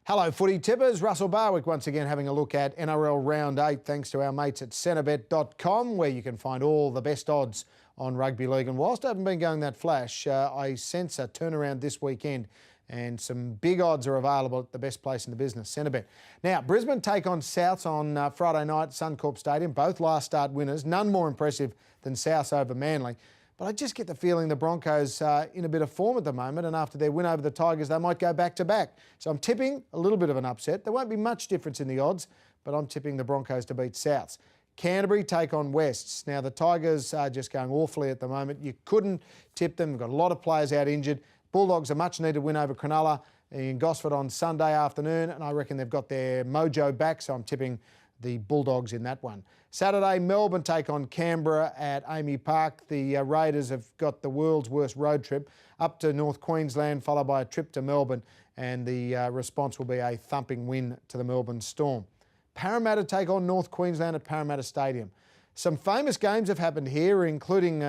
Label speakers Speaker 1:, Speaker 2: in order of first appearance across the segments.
Speaker 1: Hello footy tippers, Russell Barwick once again having a look at NRL Round 8 thanks to our mates at Centrebet.com where you can find all the best odds on rugby league. And whilst I haven't been going that flash, I sense a turnaround this weekend and some big odds are available at the best place in the business, Centrebet. Now, Brisbane take on Souths on Friday night at Suncorp Stadium, both last start winners, none more impressive than Souths over Manly. But I just get the feeling the Broncos are in a bit of form at the moment, and after their win over the Tigers, they might go back-to-back. So I'm tipping a little bit of an upset. There won't be much difference in the odds, but I'm tipping the Broncos to beat Souths. Canterbury take on Wests. Now, the Tigers are just going awfully at the moment. You couldn't tip them. We've got a lot of players out injured. Bulldogs a much-needed win over Cronulla in Gosford on Sunday afternoon, and I reckon they've got their mojo back, so I'm tipping the Bulldogs in that one. Saturday, Melbourne take on Canberra at Amy Park. The Raiders have got the world's worst road trip up to North Queensland, followed by a trip to Melbourne, and the response will be a thumping win to the Melbourne Storm. Parramatta take on North Queensland at Parramatta Stadium. Some famous games have happened here, including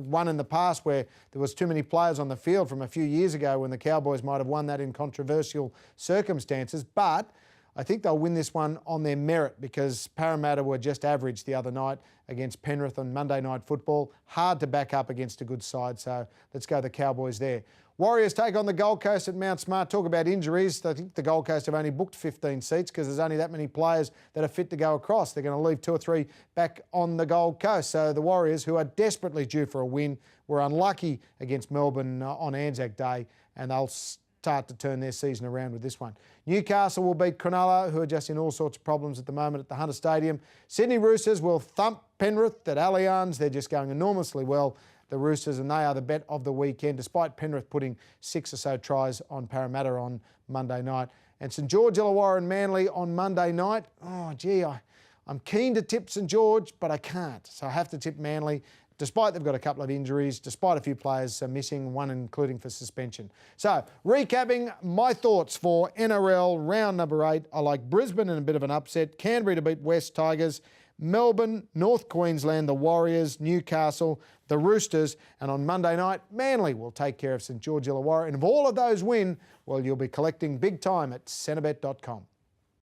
Speaker 1: one in the past where there was too many players on the field from a few years ago when the Cowboys might have won that in controversial circumstances, but I think they'll win this one on their merit because Parramatta were just average the other night against Penrith on Monday Night Football. Hard to back up against a good side, so let's go the Cowboys there. Warriors take on the Gold Coast at Mount Smart. Talk about injuries. I think the Gold Coast have only booked 15 seats because there's only that many players that are fit to go across. They're going to leave 2 or 3 back on the Gold Coast. So the Warriors, who are desperately due for a win, were unlucky against Melbourne on Anzac Day, and they'll start to turn their season around with this one. Newcastle will beat Cronulla, who are just in all sorts of problems at the moment at the Hunter Stadium. Sydney Roosters will thump Penrith at Allianz. They're just going enormously well, the Roosters, and they are the bet of the weekend, despite Penrith putting 6 or so tries on Parramatta on Monday night. And St George, Illawarra and Manly on Monday night. Oh, gee, I'm keen to tip St George, but I can't. So I have to tip Manly, despite they've got a couple of injuries, despite a few players missing, one including for suspension. So, recapping my thoughts for NRL round number 8. I like Brisbane in a bit of an upset, Canterbury to beat West Tigers, Melbourne, North Queensland, the Warriors, Newcastle, the Roosters, and on Monday night, Manly will take care of St George Illawarra. And if all of those win, well, you'll be collecting big time at Centrebet.com.